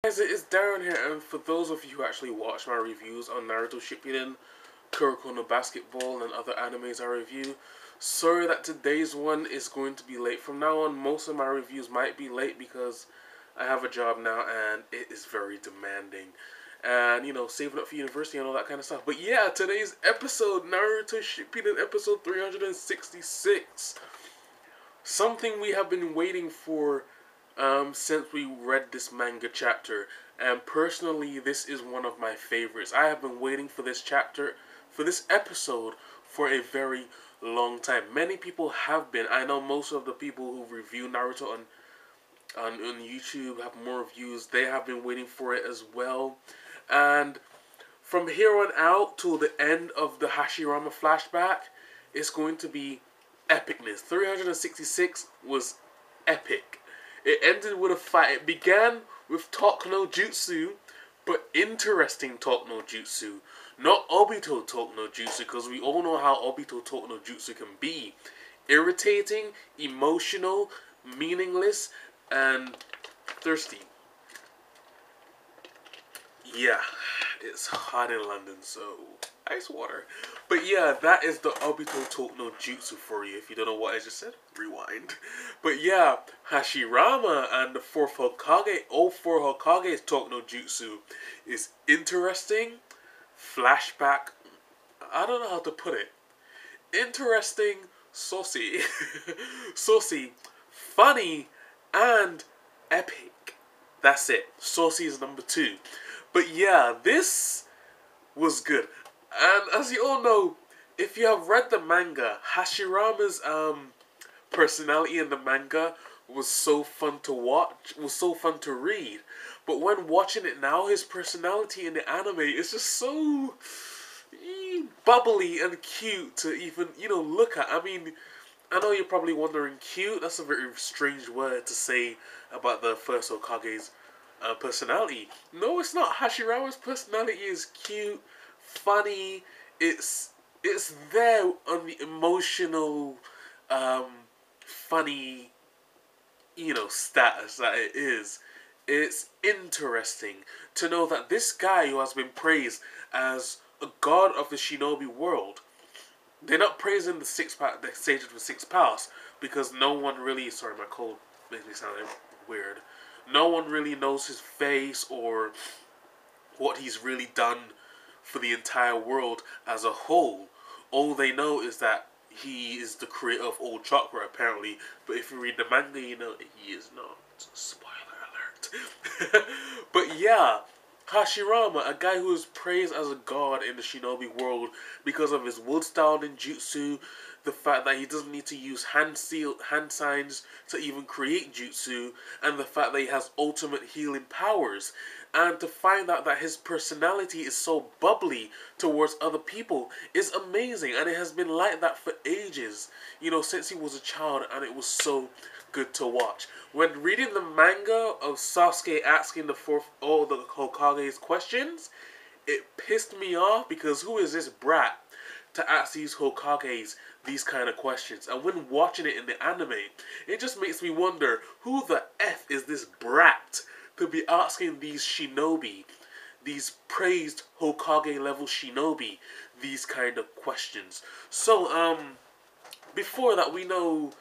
Guys, it is Darren here, and for those of you who actually watch my reviews on Naruto Shippuden, Kuroko no Basketball, and other animes I review, sorry that today's one is going to be late. From now on, most of my reviews might be late because I have a job now and it is very demanding. And, saving up for university and all that kind of stuff. But yeah, today's episode, Naruto Shippuden episode 366. Something we have been waiting for since we read this manga chapter, and personally this is one of my favorites. I have been waiting for this chapter, for this episode, for a very long time. Many people have been. I know most of the people who review Naruto on YouTube have more views. They have been waiting for it as well. And from here on out till the end of the Hashirama flashback, it's going to be epicness. 366 was epic. It ended with a fight. It began with Talk no Jutsu, but interesting Talk no Jutsu. Not Obito Talk no Jutsu, because we all know how Obito Talk no Jutsu can be. Irritating, emotional, meaningless, and thirsty. Yeah, it's hot in London, so ice water. But yeah, that is the Obito Talk no Jutsu for you. If you don't know what I just said, rewind. But yeah, Hashirama and the fourth Hokage, all four Hokages Talk no Jutsu is interesting. Flashback, I don't know how to put it. Interesting, saucy, saucy, funny, and epic. That's it. Saucy is number 2. But yeah, this was good. And as you all know, if you have read the manga, Hashirama's personality in the manga was so fun to watch, was so fun to read. But when watching it now, his personality in the anime is just so bubbly and cute to even, look at. I mean, I know you're probably wondering, cute? That's a very strange word to say about the first Hokage's personality. No, it's not. Hashirama's personality is cute, funny. It's there on the emotional, funny, status that it is. It's interesting to know that this guy who has been praised as a god of the shinobi world, they're not praising the sage of the sixth pass, because no one really, sorry, my cold makes me sound weird. No one really knows his face or what he's really done for the entire world as a whole. All they know is that he is the creator of all chakra, apparently. But if you read the manga, you know he is not. Spoiler alert. But yeah, Hashirama, a guy who is praised as a god in the shinobi world because of his wood style ninjutsu, the fact that he doesn't need to use hand signs to even create jutsu, and the fact that he has ultimate healing powers. And to find out that his personality is so bubbly towards other people is amazing, and it has been like that for ages, since he was a child, and it was so good to watch. When reading the manga of Sasuke asking the Hokage's questions, it pissed me off, because who is this brat to ask these Hokages these kind of questions? And when watching it in the anime, it just makes me wonder, who the F is this brat to be asking these shinobi, these praised Hokage level shinobi, these kind of questions? So, before that, we know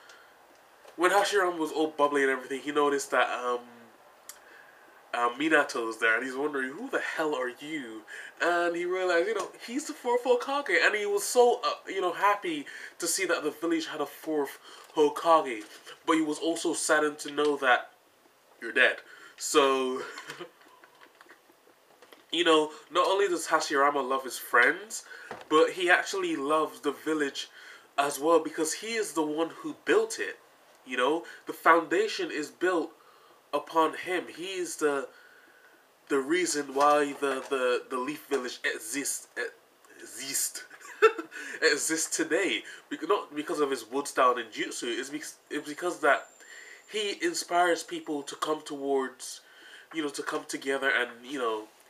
when Hashirama was all bubbly and everything, he noticed that Minato's there, and he's wondering, who the hell are you? And he realized, he's the fourth Hokage, and he was so, happy to see that the village had a fourth Hokage. But he was also saddened to know that you're dead. So, not only does Hashirama love his friends, but he actually loves the village as well, because he is the one who built it. The foundation is built upon him. He is the reason why the Leaf Village exists exists today. Not because of his wood style ninjutsu. It's because that he inspires people to come towards, to come together and,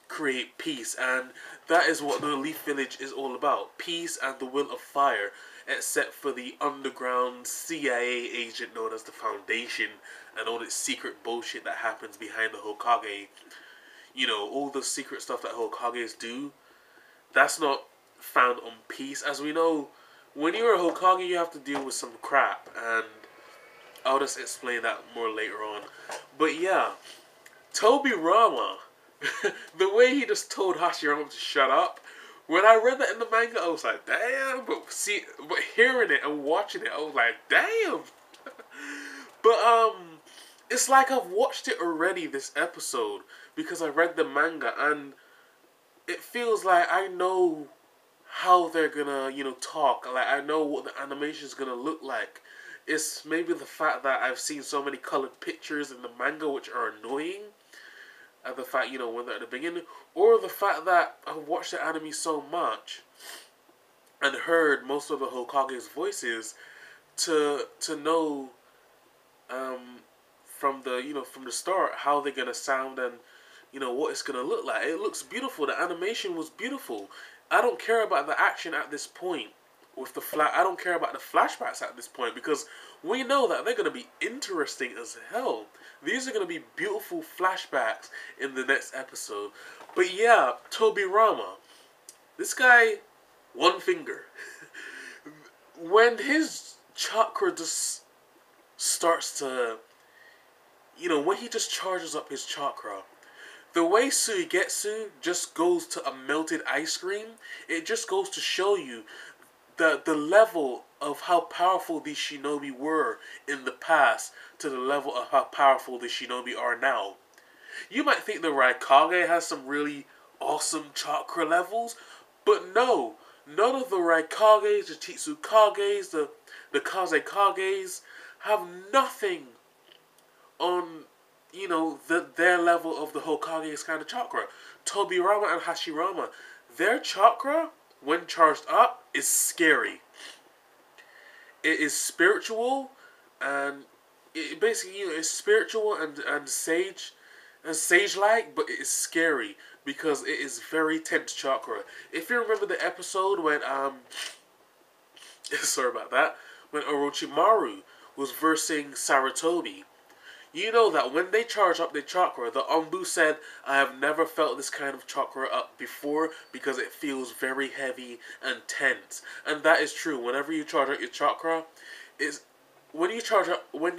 create peace. And that is what the Leaf Village is all about. Peace and the will of fire. Except for the underground CIA agent known as the Foundation and all this secret bullshit that happens behind the Hokage you know, all the secret stuff that Hokages do, that's not found on Peace. As we know, when you're a Hokage, you have to deal with some crap, and I'll just explain that more later on. But yeah, Tobirama, the way he just told Hashirama to shut up, when I read that in the manga, I was like, damn. But hearing it and watching it, I was like, damn. But it's like I've watched it already this episode because I read the manga, and it feels like I know how they're gonna, you know, talk. Like, I know what the animation is gonna look like. It's maybe the fact that I've seen so many colored pictures in the manga which are annoying. And the fact, you know, when they're at the beginning. Or the fact that I've watched the anime so much and heard most of the Hokage's voices to know from the, you know, from the start how they're gonna sound and, you know, what it's gonna look like. It looks beautiful. The animation was beautiful. I don't care about the action at this point with the I don't care about the flashbacks at this point because we know that they're gonna be interesting as hell. These are gonna be beautiful flashbacks in the next episode. But yeah, Tobirama, this guy, one finger. When his chakra just starts to, you know, when he just charges up his chakra, the way Suigetsu just goes to a melted ice cream, it just goes to show you the level of how powerful these shinobi were in the past to the level of how powerful the shinobi are now. You might think the Raikage has some really awesome chakra levels, but no. None of the Raikages, the Chitsukages, the Kazekages have nothing on, you know, their level of the Hokage's kind of chakra. Tobirama and Hashirama, their chakra, when charged up, is scary. It is spiritual, and it basically, you know, it's spiritual and sage-like, but it is scary because it is very tense chakra. If you remember the episode when sorry about that, when Orochimaru was versing Sarutobi, you know that when they charge up their chakra, the Anbu said, I have never felt this kind of chakra up before because it feels very heavy and tense. And that is true. Whenever you charge up your chakra, when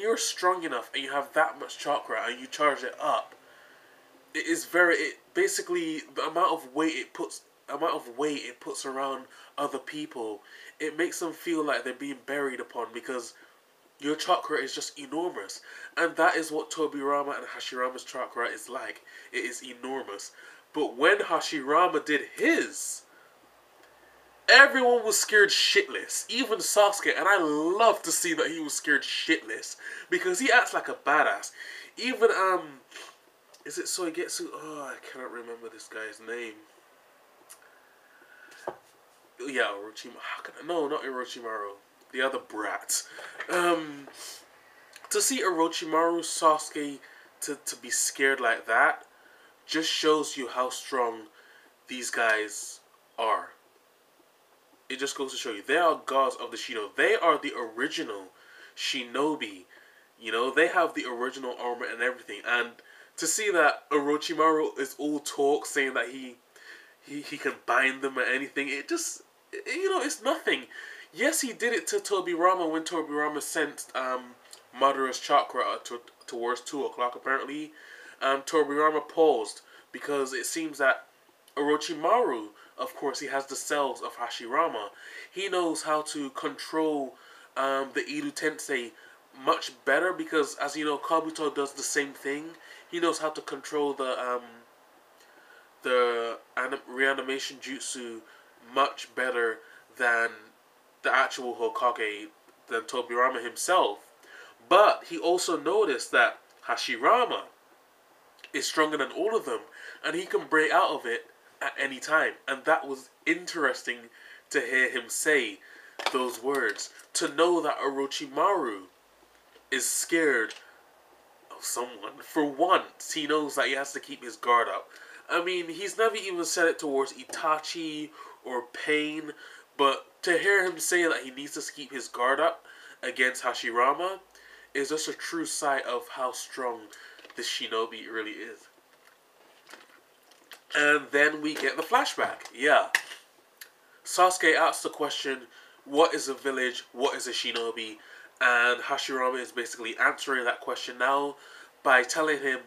you're strong enough and you have that much chakra and you charge it up, basically the amount of weight it puts around other people, it makes them feel like they're being buried upon because your chakra is just enormous. And that is what Tobirama and Hashirama's chakra is like. It is enormous. But when Hashirama did his, everyone was scared shitless. Even Sasuke. And I love to see that he was scared shitless. Because he acts like a badass. Even, is it Soigetsu? Oh, I cannot remember this guy's name. Yeah, Orochimaru. No, not Orochimaru. The other brat. To see Orochimaru, Sasuke, to be scared like that, just shows you how strong these guys are. It just goes to show you. They are gods of the Shinobi. They are the original Shinobi. You know, they have the original armor and everything. And to see that Orochimaru is all talk, saying that he can bind them or anything, it just, you know, it's nothing. Yes, he did it to Tobirama when Tobirama sent Madara's chakra towards 2 o'clock apparently. Tobirama paused because it seems that Orochimaru, of course, he has the cells of Hashirama. He knows how to control the Iru Tensei much better because, as you know, Kabuto does the same thing. He knows how to control the reanimation jutsu much better than the actual Hokage, than Tobirama himself. But he also noticed that Hashirama is stronger than all of them, and he can break out of it at any time. And that was interesting to hear him say those words. To know that Orochimaru is scared of someone. For once, he knows that he has to keep his guard up. I mean, he's never even said it towards Itachi or Pain, but to hear him say that he needs to keep his guard up against Hashirama is just a true sight of how strong this shinobi really is. And then we get the flashback. Yeah. Sasuke asks the question, what is a village? What is a shinobi? And Hashirama is basically answering that question now by telling him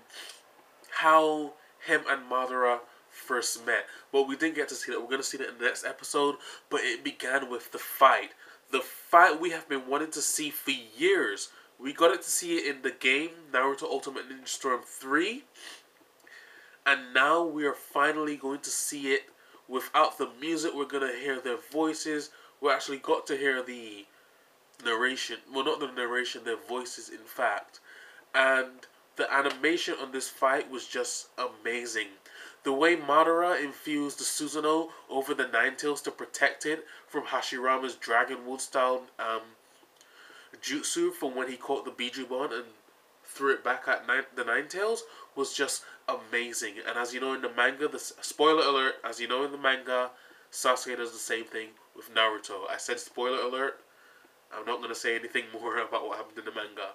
how him and Madara first met. But we didn't get to see that. We're going to see that in the next episode. But it began with the fight. The fight we have been wanting to see for years. We got it to see it in the game, Naruto Ultimate Ninja Storm 3. And now we are finally going to see it without the music. We're going to hear their voices. We actually got to hear the narration. Well, not the narration, their voices, in fact. And the animation on this fight was just amazing. The way Madara infused the Susanoo over the Ninetales to protect it from Hashirama's Dragon Wood style jutsu from when he caught the Bijubon and threw it back at the Ninetales was just amazing. And as you know in the manga, spoiler alert, as you know in the manga, Sasuke does the same thing with Naruto. I said spoiler alert. I'm not going to say anything more about what happened in the manga.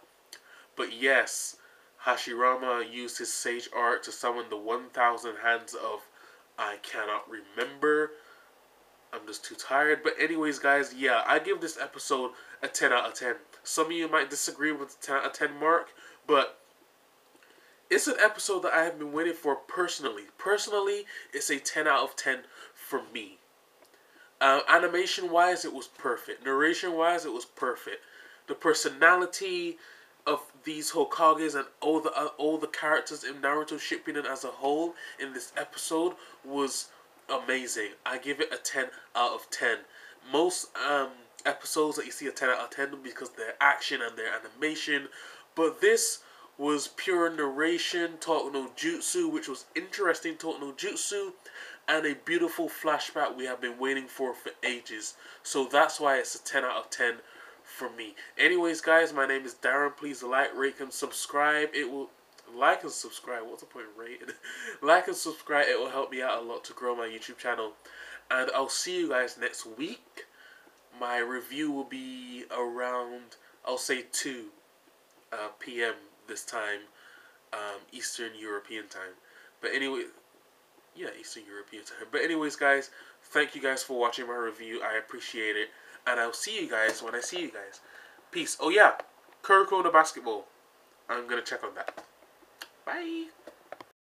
But yes, Hashirama used his Sage Art to summon the 1,000 hands of I cannot remember. I'm just too tired. But anyways, guys, yeah, I give this episode a 10 out of 10. Some of you might disagree with the 10 out of 10 mark, but it's an episode that I have been waiting for personally. Personally, it's a 10 out of 10 for me. Animation-wise, it was perfect. Narration-wise, it was perfect. The personality of these Hokages and all the characters in Naruto Shippuden as a whole in this episode was amazing. I give it a 10 out of 10. Most episodes that you see a 10 out of 10 because their action and their animation, but this was pure narration, talk no jutsu, which was interesting talk no jutsu, and a beautiful flashback we have been waiting for ages. So that's why it's a 10 out of 10 for me. Anyways, guys, my name is Darren. Please like, rate, and subscribe. It will like and subscribe. What's the point of rating? Like and subscribe. It will help me out a lot to grow my YouTube channel. And I'll see you guys next week. My review will be around, I'll say 2 p.m. this time, Eastern European time. But anyway, yeah, Eastern European time. But anyways, guys, thank you guys for watching my review. I appreciate it. And I'll see you guys when I see you guys. Peace. Oh yeah, Kuroko no basketball. I'm going to check on that. Bye.